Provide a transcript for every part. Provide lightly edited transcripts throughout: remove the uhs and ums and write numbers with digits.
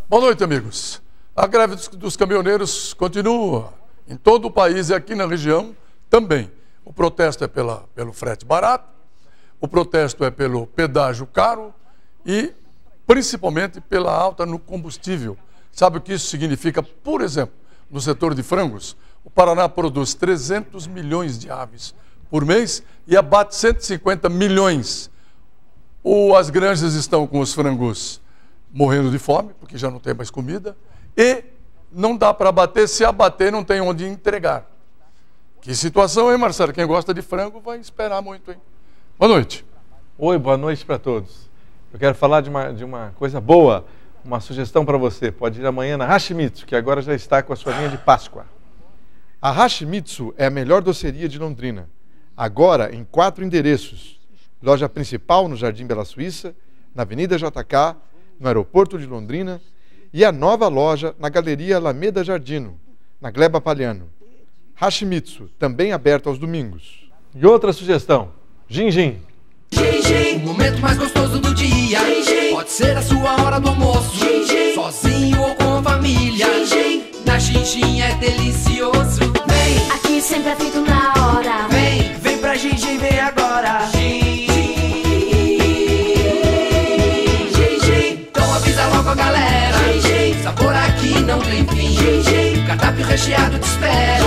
Boa noite, amigos. A greve dos caminhoneiros continua em todo o país e aqui na região também. O protesto é pelo frete barato, o protesto é pelo pedágio caro e principalmente pela alta no combustível. Sabe o que isso significa? Por exemplo, no setor de frangos, o Paraná produz 300 milhões de aves por mês e abate 150 milhões. As granjas estão com os frangos morrendo de fome, porque já não tem mais comida, e não dá para abater, se abater não tem onde entregar. Que situação, hein, Marcelo? Quem gosta de frango vai esperar muito, hein? Boa noite. Oi, boa noite para todos. Eu quero falar de uma coisa boa, uma sugestão para você. Pode ir amanhã na Hashimitsu, que agora já está com a sua linha de Páscoa. A Hashimitsu é a melhor doceria de Londrina. Agora em 4 endereços. Loja principal no Jardim Bela Suíça, na Avenida JK, no aeroporto de Londrina, e a nova loja na Galeria Alameda Jardino, na Gleba Palhano. Hashimitsu, também aberto aos domingos. E outra sugestão, Gin-Gin. Gin-Gin, o momento mais gostoso do dia. Gin-Gin, pode ser a sua hora do almoço. Gin-Gin, sozinho ou com a família. Gin-Gin, na Gin-Gin é delicioso. Vem, aqui sempre é feito na hora. Vem pra Gin-Gin, vem agora. Logo a galera, sabor aqui não tem fim. Cardápio recheado te espera.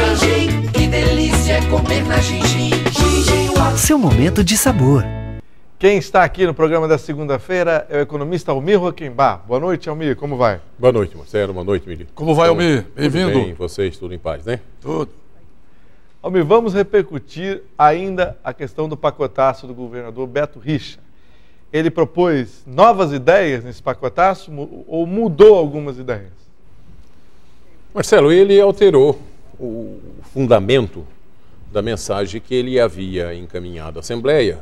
Que delícia é comer na Gin-Gin. Seu momento de sabor. Quem está aqui no programa da segunda-feira é o economista Almir Roquembar. Boa noite, Almir, como vai? Boa noite, Marcelo. Boa noite, Mili. Como vai, Almir? Bem-vindo. Tudo bem, vocês, tudo em paz, né? Tudo. Almir, vamos repercutir ainda a questão do pacotaço do governador Beto Richa. Ele propôs novas ideias nesse pacotaço ou mudou algumas ideias? Marcelo, ele alterou o fundamento da mensagem que ele havia encaminhado à Assembleia,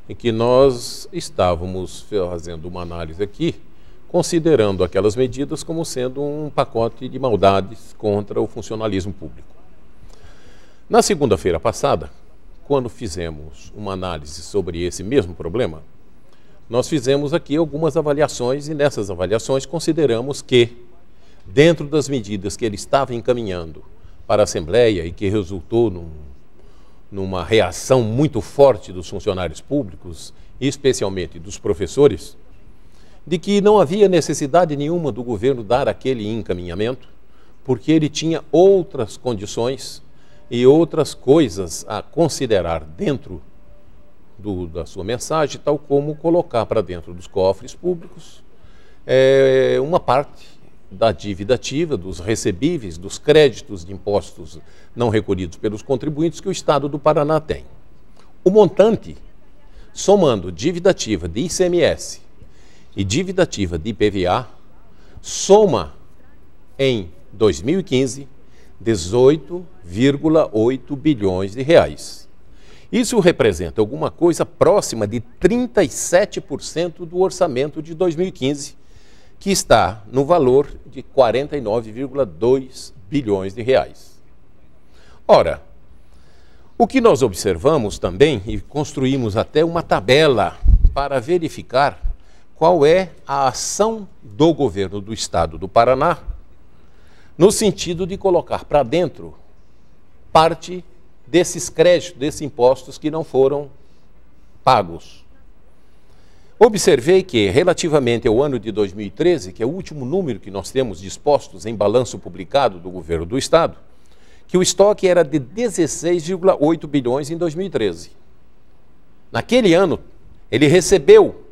em que nós estávamos fazendo uma análise aqui, considerando aquelas medidas como sendo um pacote de maldades contra o funcionalismo público. Na segunda-feira passada, quando fizemos uma análise sobre esse mesmo problema, nós fizemos aqui algumas avaliações e nessas avaliações consideramos que, dentro das medidas que ele estava encaminhando para a Assembleia e que resultou numa reação muito forte dos funcionários públicos, especialmente dos professores, de que não havia necessidade nenhuma do governo dar aquele encaminhamento, porque ele tinha outras condições e outras coisas a considerar dentro da sua mensagem, tal como colocar para dentro dos cofres públicos uma parte da dívida ativa, dos recebíveis, dos créditos de impostos não recolhidos pelos contribuintes que o Estado do Paraná tem. O montante, somando dívida ativa de ICMS e dívida ativa de IPVA, soma em 2015 18,8 bilhões de reais. Isso representa alguma coisa próxima de 37% do orçamento de 2015, que está no valor de 49,2 bilhões de reais. Ora, o que nós observamos também, e construímos até uma tabela para verificar qual é a ação do governo do Estado do Paraná, no sentido de colocar para dentro parte desses créditos, desses impostos que não foram pagos. Observei que, relativamente ao ano de 2013, que é o último número que nós temos dispostos em balanço publicado do governo do Estado, que o estoque era de 16,8 bilhões em 2013. Naquele ano, ele recebeu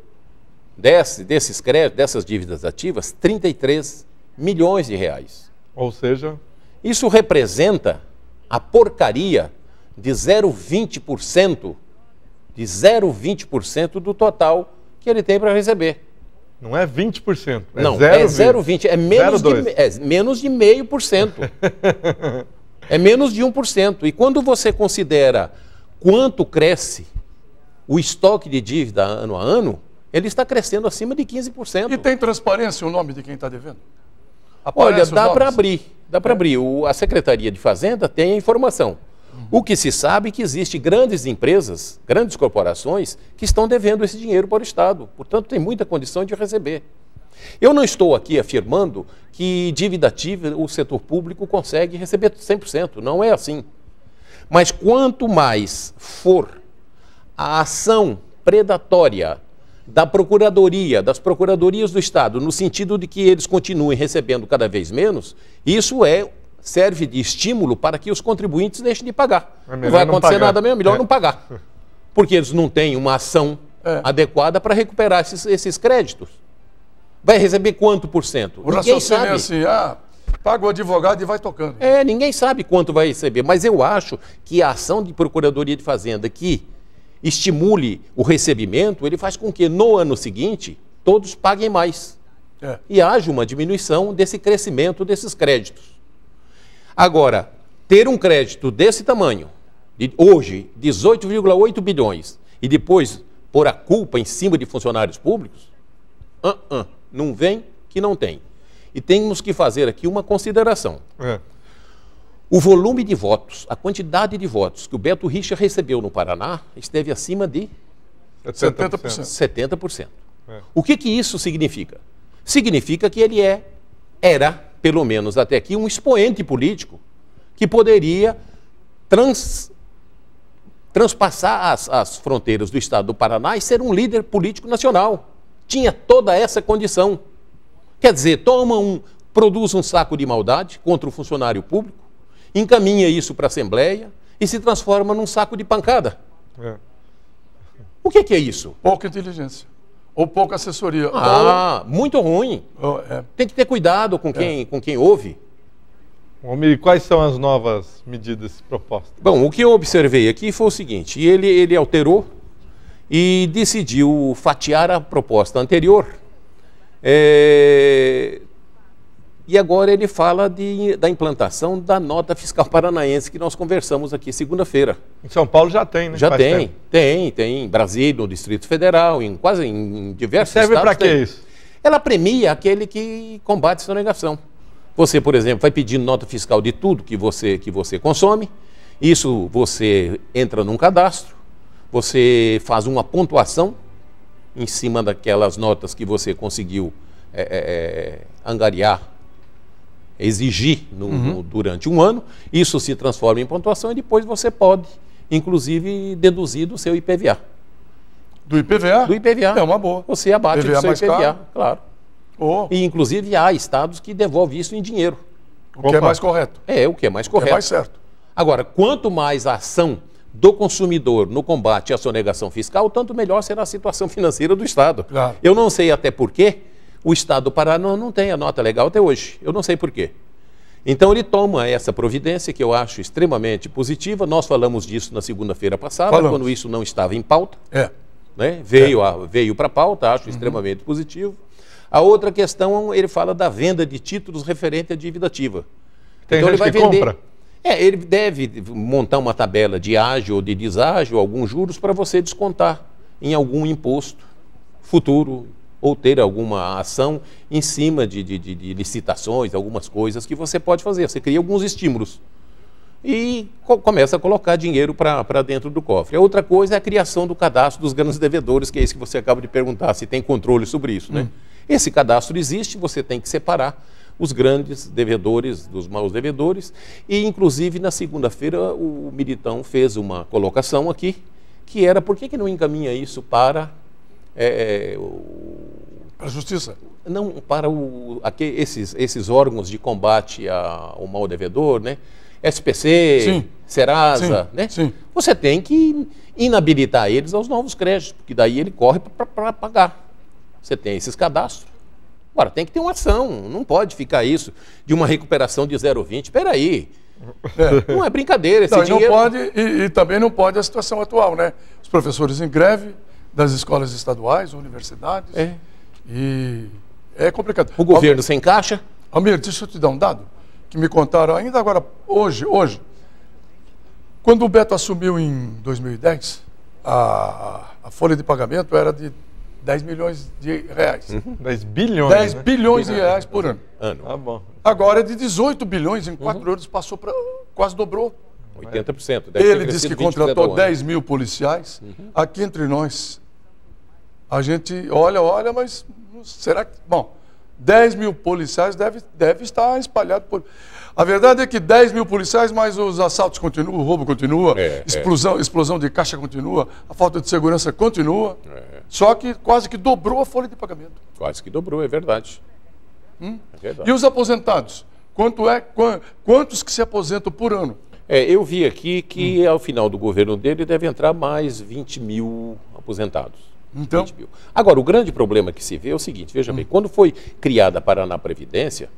desses créditos, dessas dívidas ativas, 33 milhões de reais. Ou seja, isso representa a porcaria de 0,20% do total que ele tem para receber. Não é 20%, é não, 0,20%. É menos de 0,5%. É menos de 1%. E quando você considera quanto cresce o estoque de dívida ano a ano, ele está crescendo acima de 15%. E tem transparência o nome de quem está devendo? Olha, dá para abrir. A Secretaria de Fazenda tem a informação. O que se sabe é que existem grandes empresas, grandes corporações, que estão devendo esse dinheiro para o Estado. Portanto, tem muita condição de receber. Eu não estou aqui afirmando que dívida ativa o setor público consegue receber 100%. Não é assim. Mas quanto mais for a ação predatória da Procuradoria, das Procuradorias do Estado, no sentido de que eles continuem recebendo cada vez menos, isso serve de estímulo para que os contribuintes deixem de pagar. Não vai acontecer nada mesmo, melhor não pagar. Porque eles não têm uma ação adequada para recuperar esses créditos. Vai receber quanto por cento? O raciocínio é assim, paga o advogado e vai tocando. Ninguém sabe quanto vai receber, mas eu acho que a ação de Procuradoria de Fazenda que estimule o recebimento, ele faz com que no ano seguinte todos paguem mais. E haja uma diminuição desse crescimento desses créditos. Agora, ter um crédito desse tamanho, hoje 18,8 bilhões, e depois pôr a culpa em cima de funcionários públicos, não vem que não tem. E temos que fazer aqui uma consideração. O volume de votos, a quantidade de votos que o Beto Richa recebeu no Paraná esteve acima de 70%. O que isso significa? Significa que ele era, pelo menos até aqui, um expoente político que poderia transpassar as fronteiras do estado do Paraná e ser um líder político nacional. Tinha toda essa condição. Quer dizer, produz um saco de maldade contra o funcionário público, encaminha isso para a Assembleia e se transforma num saco de pancada. O que é isso? Pouca inteligência. Ou pouca assessoria. Muito ruim. Tem que ter cuidado com quem ouve. Almir, quais são as novas medidas propostas? Bom, o que eu observei aqui foi o seguinte, ele alterou e decidiu fatiar a proposta anterior. E agora ele fala da implantação da nota fiscal paranaense que nós conversamos aqui segunda-feira. Em São Paulo já tem, né? Já tem. Em Brasília, no Distrito Federal, em diversos estados. Serve para quê isso? Ela premia aquele que combate sonegação. Você, por exemplo, vai pedindo nota fiscal de tudo que você consome. Isso você entra num cadastro, você faz uma pontuação em cima daquelas notas que você conseguiu angariar, exigir durante um ano. Isso se transforma em pontuação e depois você pode, inclusive, deduzir do seu IPVA. Do IPVA? Do IPVA. É uma boa. Você abate IPVA do seu IPVA, caro. Claro. E, inclusive, há estados que devolvem isso em dinheiro. O que é mais correto. O que é mais correto. O que é mais certo. Agora, quanto mais a ação do consumidor no combate à sonegação fiscal, tanto melhor será a situação financeira do Estado. Claro. Eu não sei até por quê o Estado do Paraná não tem a nota legal até hoje. Eu não sei por quê. Então, ele toma essa providência que eu acho extremamente positiva. Nós falamos disso na segunda-feira passada, quando isso não estava em pauta. Né? Veio para a pauta, acho extremamente positivo. A outra questão, ele fala da venda de títulos referente à dívida ativa. Tem então, gente ele vai vender. Compra. Ele deve montar uma tabela de ágio ou de deságio, alguns juros, para você descontar em algum imposto futuro ou ter alguma ação em cima de licitações, algumas coisas que você pode fazer. Você cria alguns estímulos e começa a colocar dinheiro para dentro do cofre. A outra coisa é a criação do cadastro dos grandes devedores, que é isso que você acaba de perguntar, se tem controle sobre isso, né? Esse cadastro existe, você tem que separar os grandes devedores dos maus devedores. E, inclusive, na segunda-feira, o Militão fez uma colocação aqui, que era, por que não encaminha isso para a Justiça? Não, para esses órgãos de combate ao mau devedor, né? SPC, sim, Serasa, sim, né? Sim. Você tem que inabilitar eles aos novos créditos, porque daí ele corre para pagar. Você tem esses cadastros. Agora, tem que ter uma ação, não pode ficar isso de uma recuperação de 0,20. Espera aí, não é brincadeira esse dinheiro. Não pode, e também não pode a situação atual, né? Os professores em greve das escolas estaduais, universidades, e é complicado. O governo sem caixa. Almir, deixa eu te dar um dado que me contaram ainda agora, hoje. Quando o Beto assumiu em 2010, a folha de pagamento era de 10 milhões de reais. 10 bilhões, 10 bilhões de reais por ano. Tá bom. Agora é de 18 bilhões, em 4 anos passou para quase dobrou. 80%. Deve ter Ele disse que crescido 20% ao contratou ano. 10 mil policiais. Aqui entre nós, a gente olha, mas será que... Bom, 10 mil policiais deve estar espalhado por... A verdade é que 10 mil policiais, mas os assaltos continuam, o roubo continua, explosão de caixa continua, a falta de segurança continua. Só que quase que dobrou a folha de pagamento. Quase que dobrou, é verdade. É verdade. E os aposentados? Quantos que se aposentam por ano? Eu vi aqui que ao final do governo dele deve entrar mais 20 mil aposentados. Então? 20 mil. Agora, o grande problema que se vê é o seguinte, veja bem, quando foi criada a Paraná Previdência,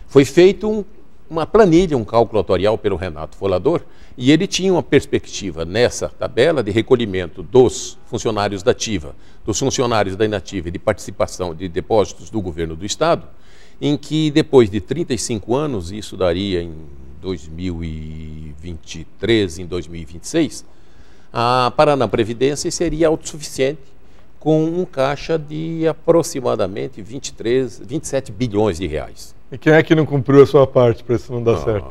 foi feito uma planilha, um cálculo atuarial pelo Renato Folador, e ele tinha uma perspectiva nessa tabela de recolhimento dos funcionários da ativa, dos funcionários da inativa e de participação de depósitos do governo do Estado, em que depois de 35 anos, isso daria em 2023, em 2026, a Paraná Previdência seria autossuficiente com um caixa de aproximadamente 27 bilhões de reais. E quem é que não cumpriu a sua parte para isso não dar certo?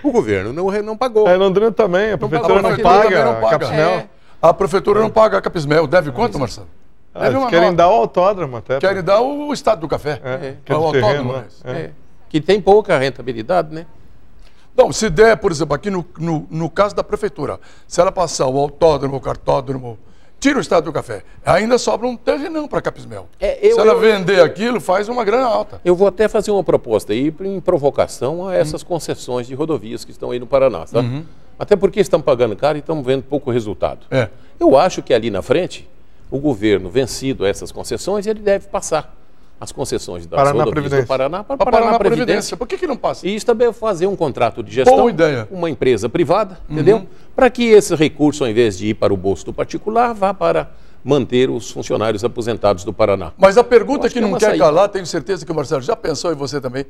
O governo não pagou. Londrina também, a prefeitura não paga a Capismel. A prefeitura não paga a Capismel. Deve quanto, Marcelo? Eles querem dar o autódromo até. Querem dar o estado do café. Que é o terreno, autódromo. Que tem pouca rentabilidade, né? Não, se der, por exemplo, aqui no caso da prefeitura, se ela passar o autódromo, o cartódromo, tira o estado do café, ainda sobra um terrenão para Capismel. Se ela vender aquilo, faz uma grana alta. Eu vou até fazer uma proposta aí em provocação a essas concessões de rodovias que estão aí no Paraná, tá? Até porque estão pagando caro e estão vendo pouco resultado. Eu acho que ali na frente, o governo, vencido essas concessões, ele deve passar as concessões das rodovias do Paraná para Paraná Previdência. Por que não passa? E isso também fazer um contrato de gestão, boa ideia, uma empresa privada, entendeu? Para que esse recurso, ao invés de ir para o bolso do particular, vá para manter os funcionários aposentados do Paraná. Mas a pergunta que não quer calar, tenho certeza que o Marcelo já pensou, e você também,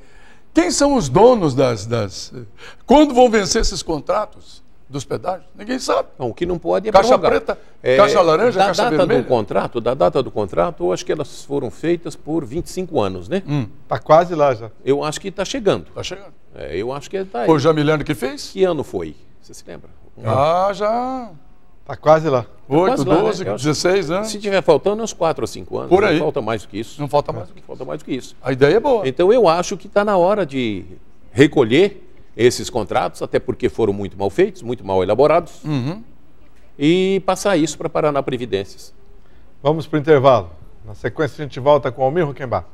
quem são os donos Quando vão vencer esses contratos dos pedágios? Ninguém sabe. Não, o que não pode é caixa prorrogar. preta, caixa laranja, caixa vermelha. Da data do contrato, eu acho que elas foram feitas por 25 anos, né? Está quase lá já. Eu acho que está chegando. Está chegando. Eu acho que está aí. Foi o Jamiliano que fez? Que ano foi? Você se lembra? Já. Está quase lá. 8, 12, 16 anos. Se tiver faltando, uns 4 ou 5 anos. Por aí. Não falta mais do que isso. Não falta mais do que isso. Falta mais do que isso. A ideia é boa. Então eu acho que está na hora de recolher esses contratos, até porque foram muito mal feitos, muito mal elaborados, e passar isso para Paraná Previdências. Vamos para o intervalo. Na sequência a gente volta com Almir Huckenbach.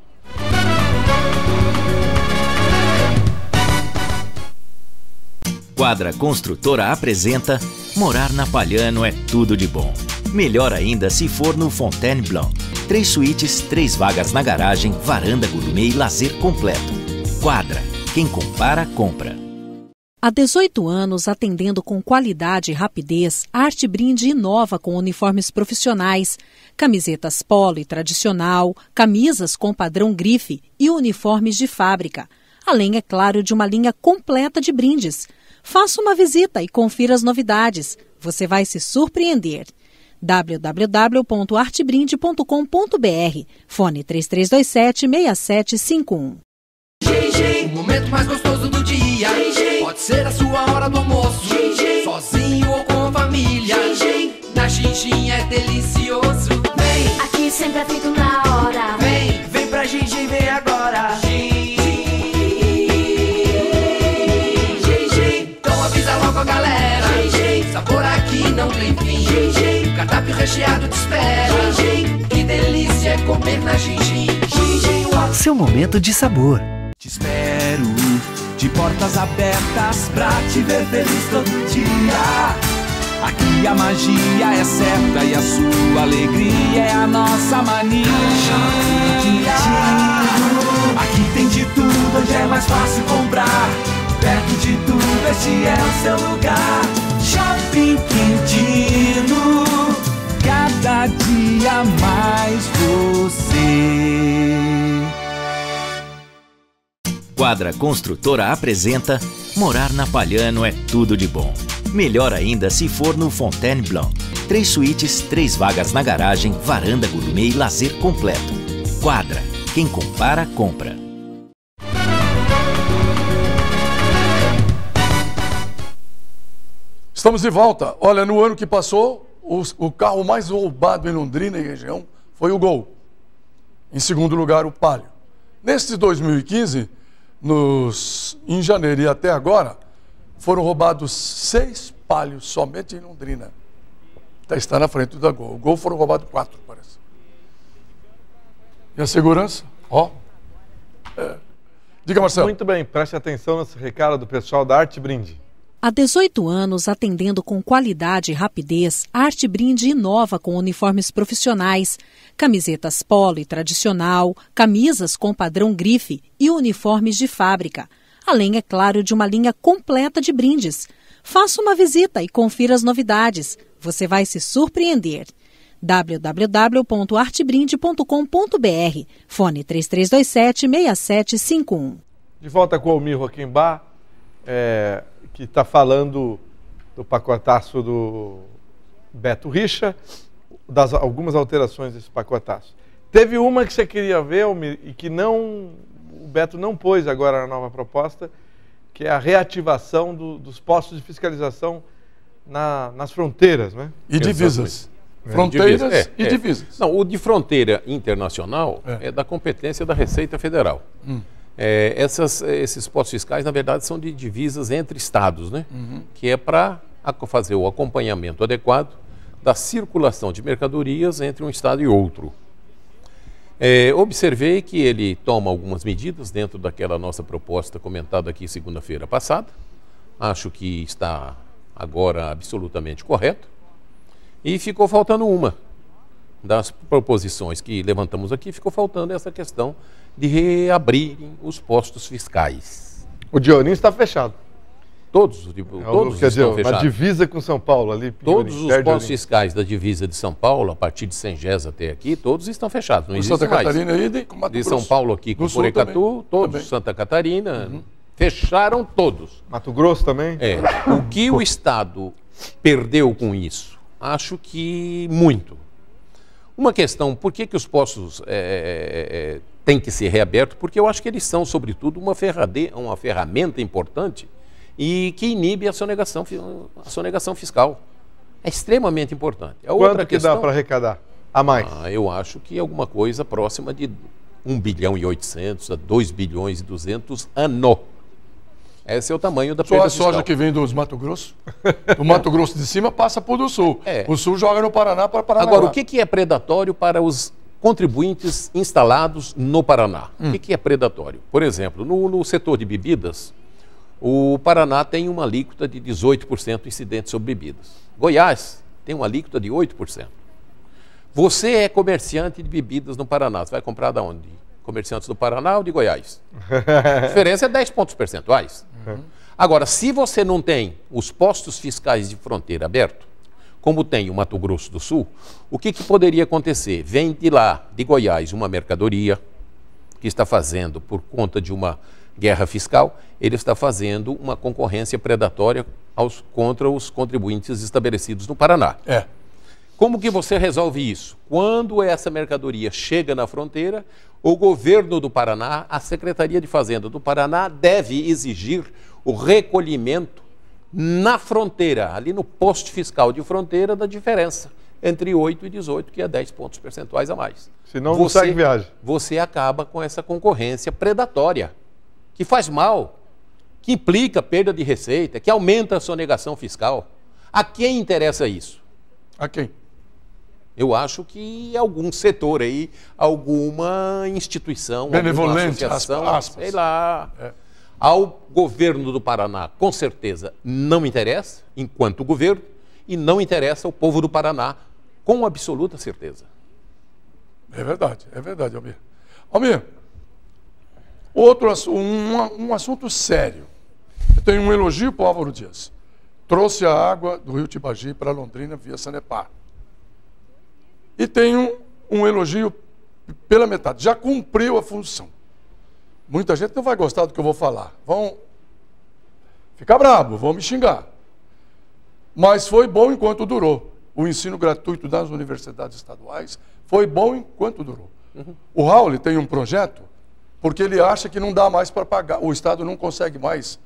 Quadra Construtora apresenta Morar na Palhano é tudo de bom. Melhor ainda se for no Fontaine Blanc. 3 suítes, 3 vagas na garagem, varanda gourmet e lazer completo. Quadra. Quem compara, compra. Há 18 anos, atendendo com qualidade e rapidez, a Arte Brinde inova com uniformes profissionais, camisetas polo e tradicional, camisas com padrão grife e uniformes de fábrica. Além, é claro, de uma linha completa de brindes. Faça uma visita e confira as novidades. Você vai se surpreender. www.artebrinde.com.br. Fone 3327-6751. O momento mais gostoso do dia pode ser a sua hora do almoço, sozinho ou com família. Na Xinxin é delicioso. Vem, Aqui sempre é feito na hora. vem pra Xinxin, vem agora. Então avisa logo a galera. Sabor aqui não tem fim. Cardápio recheado te espera. Que delícia é comer na Xinxin. Seu momento de sabor. Te espero de portas abertas pra te ver feliz todo dia. Aqui a magia é certa e a sua alegria é a nossa mania. Aqui tem de tudo, onde é mais fácil comprar. Perto de tudo, este é o seu lugar. Shopping Quintino, cada dia mais você. Quadra Construtora apresenta Morar na Palhano é tudo de bom. Melhor ainda se for no Fontaine Blanc. 3 suítes, 3 vagas na garagem, varanda gourmet e lazer completo. Quadra. Quem compara, compra. Estamos de volta. Olha, no ano que passou, o carro mais roubado em Londrina e região foi o Gol. Em segundo lugar, o Palio. Neste 2015, em janeiro e até agora, foram roubados 6 Palios somente em Londrina. Está na frente da Gol. O Gol foram roubados 4, parece. E a segurança? Ó. Diga, Marcelo. Muito bem, preste atenção nesse recado do pessoal da Arte Brinde. Há 18 anos, atendendo com qualidade e rapidez, a Arte Brinde inova com uniformes profissionais, camisetas polo e tradicional, camisas com padrão grife e uniformes de fábrica. Além, é claro, de uma linha completa de brindes. Faça uma visita e confira as novidades. Você vai se surpreender. www.artebrinde.com.br, fone 3327-6751. De volta com o Almir Roquembar, que está falando do pacotaço do Beto Richa, algumas alterações desse pacotaço. Teve uma que você queria ver, Almir, e que o Beto não pôs agora na nova proposta, que é a reativação dos postos de fiscalização nas fronteiras, né? E divisas. Fronteiras e divisas. Não, o de fronteira internacional é da competência da Receita Federal. Esses postos fiscais, na verdade, são de divisas entre estados, né? Que é para fazer o acompanhamento adequado da circulação de mercadorias entre um estado e outro. Observei que ele toma algumas medidas dentro daquela nossa proposta comentada aqui segunda-feira passada. Acho que está agora absolutamente correto. E ficou faltando uma das proposições que levantamos aqui, ficou faltando essa questão de reabrirem os postos fiscais. O Dionísio está fechado. Todos estão fechados. A divisa com São Paulo ali. Todos os postos fiscais da divisa de São Paulo, a partir de Sengés até aqui, todos estão fechados. Não existe Santa mais. Catarina aí de Mato de Grosso. São Paulo aqui com Porecatu, todos também. Santa Catarina, fecharam todos. Mato Grosso também? O que o Estado perdeu com isso? Acho que muito. Uma questão, por que os postos têm que ser reabertos? Porque eu acho que eles são, sobretudo, uma ferramenta importante e que inibe a sonegação fiscal. É extremamente importante. Quanto que dá para arrecadar a mais? Eu acho que alguma coisa próxima de 1 bilhão e 800 a 2 bilhões e 200 ano. Esse é o tamanho da perda fiscal. Só a soja que vem dos Mato Grosso, do Mato Grosso de cima passa para o do Sul. O Sul joga no Paraná para Paraná. Agora, o que é predatório para os contribuintes instalados no Paraná? O que é predatório? Por exemplo, no setor de bebidas, o Paraná tem uma alíquota de 18% incidente sobre bebidas. Goiás tem uma alíquota de 8%. Você é comerciante de bebidas no Paraná, você vai comprar de onde? Comerciantes do Paraná ou de Goiás? A diferença é 10 pontos percentuais. Agora, se você não tem os postos fiscais de fronteira abertos, como tem o Mato Grosso do Sul, o que poderia acontecer? Vem de lá, de Goiás, uma mercadoria que está fazendo, por conta de uma guerra fiscal, ele está fazendo uma concorrência predatória contra os contribuintes estabelecidos no Paraná. Como que você resolve isso? Quando essa mercadoria chega na fronteira, o governo do Paraná, a Secretaria de Fazenda do Paraná, deve exigir o recolhimento na fronteira, ali no posto fiscal de fronteira, da diferença entre 8 e 18, que é 10 pontos percentuais a mais. Senão não segue viagem. Você acaba com essa concorrência predatória, que faz mal, que implica perda de receita, que aumenta a sonegação fiscal. A quem interessa isso? A quem? Eu acho que algum setor aí, alguma instituição, benevolente, alguma associação, aspas. sei lá. Ao governo do Paraná, com certeza, não interessa, enquanto governo, e não interessa ao povo do Paraná, com absoluta certeza. É verdade, Almir. Almir, um assunto sério. Eu tenho um elogio para o Álvaro Dias. Trouxe a água do Rio Tibagi para Londrina via Sanepar. E tenho um elogio pela metade. Já cumpriu a função. Muita gente não vai gostar do que eu vou falar. Vão ficar bravo, vão me xingar. Mas foi bom enquanto durou. O ensino gratuito das universidades estaduais foi bom enquanto durou. O Raul tem um projeto porque ele acha que não dá mais para pagar. O Estado não consegue mais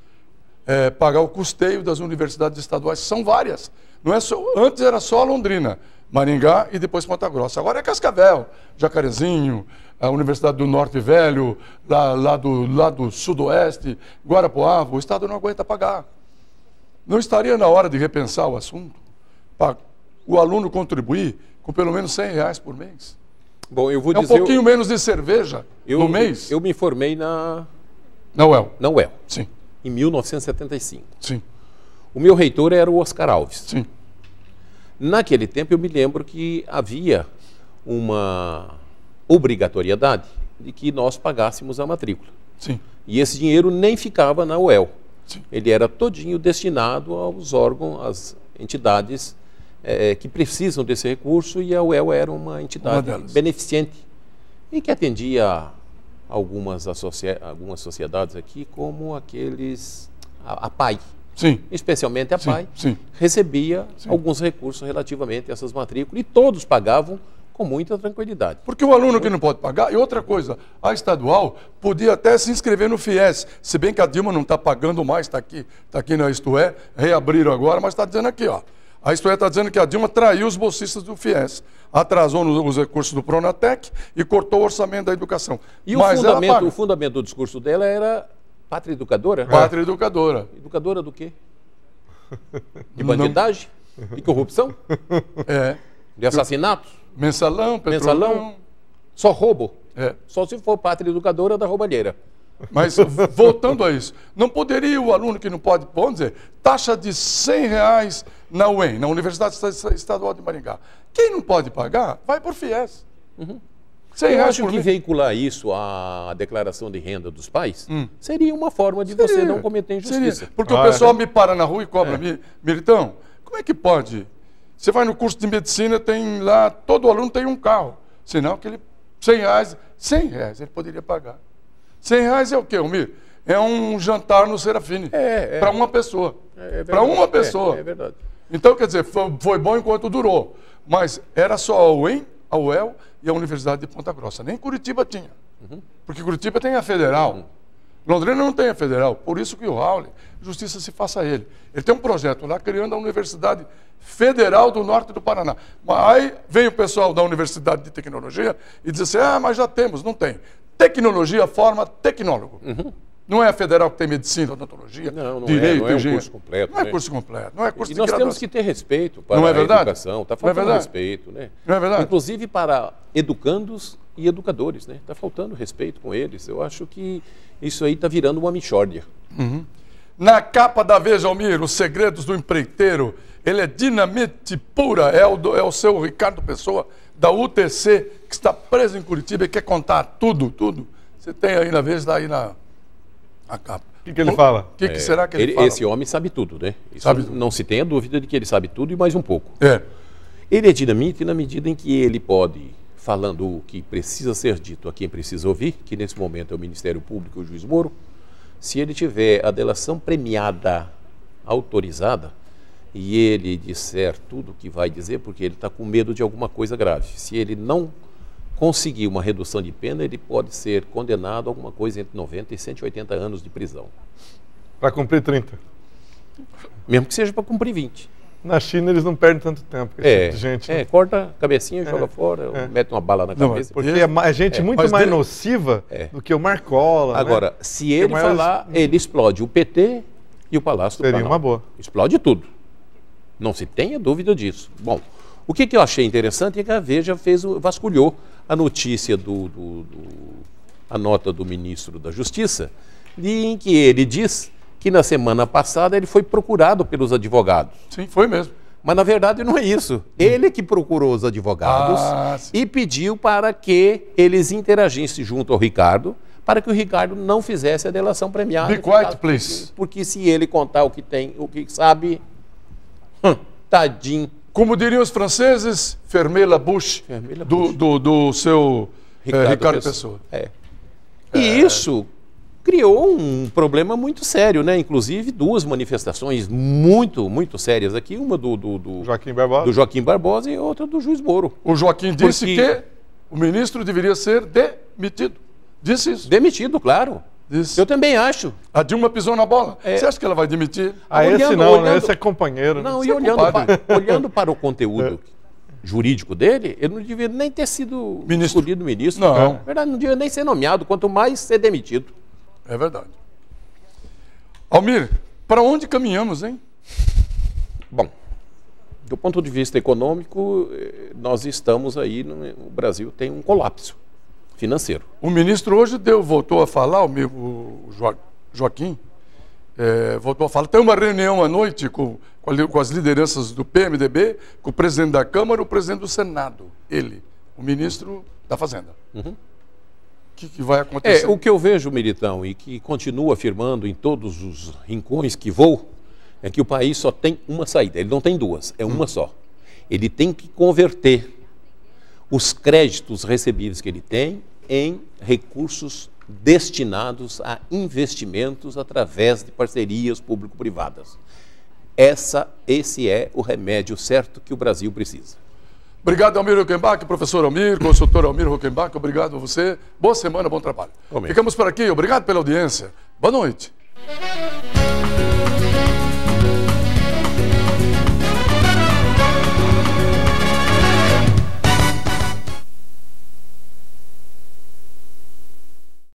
pagar o custeio das universidades estaduais, são várias. Não é só, antes era só Londrina, Maringá e depois Ponta Grossa. Agora é Cascavel, Jacarezinho, a Universidade do Norte Velho, lá do Sudoeste, Guarapuava. O Estado não aguenta pagar. Não estaria na hora de repensar o assunto? Para o aluno contribuir com pelo menos R$100 por mês? Bom, eu vou dizer... um pouquinho menos de cerveja no mês? Eu me formei na UEL. Na UEL. Sim. Em 1975. Sim. O meu reitor era o Oscar Alves. Sim. Naquele tempo eu me lembro que havia uma obrigatoriedade de que nós pagássemos a matrícula. Sim. E esse dinheiro nem ficava na UEL. Sim. Ele era todinho destinado aos órgãos, às entidades que precisam desse recurso, e a UEL era uma entidade beneficente e que atendia algumas sociedades aqui, como a PAI. Sim. Especialmente a PAI, sim. recebia alguns recursos relativamente a essas matrículas, e todos pagavam com muita tranquilidade. Porque o aluno que não pode pagar, e outra coisa, a estadual podia até se inscrever no FIES, se bem que a Dilma não está pagando mais, está aqui na Isto É, reabriram agora, mas está dizendo aqui, ó, a Isto É está dizendo que a Dilma traiu os bolsistas do FIES, atrasou os recursos do Pronatec e cortou o orçamento da educação. E o fundamento do discurso dela era pátria educadora? Pátria educadora. Educadora do quê? De bandidagem? De corrupção? De assassinatos? Mensalão, petrolão. Mensalão? Só roubo? É. Só se for pátria educadora da roubalheira. Mas, voltando a isso, não poderia o aluno que não pode, vamos dizer, taxa de R$100 na UEM, na Universidade Estadual de Maringá. Quem não pode pagar, vai por FIES. Uhum. Eu acho que veicular isso à declaração de renda dos pais seria uma forma de você não cometer injustiça. Porque o pessoal me para na rua e cobra. Militão, como é que pode? Você vai no curso de medicina, tem lá, todo aluno tem um carro. Senão que ele, R$100 ele poderia pagar. R$100 é o quê, Almir? É um jantar no Serafine. Para uma pessoa. Para uma pessoa. É verdade. Então, quer dizer, foi bom enquanto durou. Mas era só a UEM, a UEL e a Universidade de Ponta Grossa. Nem Curitiba tinha. Porque Curitiba tem a Federal. Londrina não tem a Federal. Por isso que o Raul, justiça se faça a ele. Ele tem um projeto lá criando a Universidade Federal do Norte do Paraná. Mas aí vem o pessoal da Universidade de Tecnologia e diz assim, mas já temos. Não tem. Tecnologia forma tecnólogo. Não é a federal que tem medicina, odontologia, direito, não é um curso completo. Não é curso completo, não é curso de graduação. Nós temos que ter respeito para a educação. Está faltando respeito, né? Não é verdade? Inclusive para educandos e educadores, né? Está faltando respeito com eles. Eu acho que isso aí está virando uma mixórdia. Na capa da Veja, Almir, Os Segredos do Empreiteiro, ele é dinamite pura, é o seu Ricardo Pessoa, da UTC, que está preso em Curitiba e quer contar tudo. Você tem aí na Veja, aí na capa. O que ele fala? O que será que ele fala? Esse homem sabe tudo, né? Sabe tudo. Não se tenha dúvida de que ele sabe tudo e mais um pouco. Ele é dinamite na medida em que ele pode, falando o que precisa ser dito a quem precisa ouvir, que nesse momento é o Ministério Público e o Juiz Moro, se ele tiver a delação premiada autorizada e ele disser tudo o que vai dizer, porque ele está com medo de alguma coisa grave. Se ele não conseguir uma redução de pena, ele pode ser condenado a alguma coisa entre 90 e 180 anos de prisão. Para cumprir 30? Mesmo que seja para cumprir 20. Na China eles não perdem tanto tempo. Gente, corta a cabecinha, joga fora, mete uma bala na cabeça. Porque é gente muito mais nociva do que o Marcola. Agora, se ele falar, ele explode o PT e o Palácio do Planalto. Seria uma boa. Explode tudo. Não se tenha dúvida disso. Bom, o que eu achei interessante é que a Veja vasculhou a notícia a nota do ministro da Justiça, em que ele diz que na semana passada ele foi procurado pelos advogados. Sim, foi mesmo. Mas na verdade não é isso. Ele que procurou os advogados e pediu para que eles interagissem junto ao Ricardo, para que o Ricardo não fizesse a delação premiada. Be quiet, please. Porque se ele contar o que tem, o que sabe, tadinho. Como diriam os franceses, fermez la bouche, do seu Ricardo Pessoa. E isso criou um problema muito sério, né? Inclusive duas manifestações muito sérias aqui, uma do Joaquim Barbosa e outra do Juiz Moro. O Joaquim disse que o ministro deveria ser demitido. Disse isso. Demitido, claro. Disse. Eu também acho. A Dilma pisou na bola. Você acha que ela vai demitir? Esse não, né? Esse é companheiro. Não, Né? e olhando para o conteúdo jurídico dele, ele não devia nem ter sido escolhido ministro. Não. Na verdade, não devia nem ser nomeado, quanto mais ser demitido. É verdade. Almir, para onde caminhamos, hein? Bom, do ponto de vista econômico, nós estamos aí, o Brasil tem um colapso financeiro. O ministro hoje voltou a falar, o Joaquim, voltou a falar. Tem uma reunião à noite com as lideranças do PMDB, com o presidente da Câmara e o presidente do Senado. Ele, o ministro da Fazenda. Uhum. O que vai acontecer? O que eu vejo, Militão, e que continuo afirmando em todos os rincões que vou, é que o país só tem uma saída. Ele não tem duas, é uma só. Ele tem que converter os créditos recebidos que ele tem em recursos destinados a investimentos através de parcerias público-privadas. Esse é o remédio certo que o Brasil precisa. Obrigado, Almir Huckenbach, professor Almir, consultor Almir Huckenbach, obrigado a você. Boa semana, bom trabalho. Ficamos por aqui, obrigado pela audiência. Boa noite.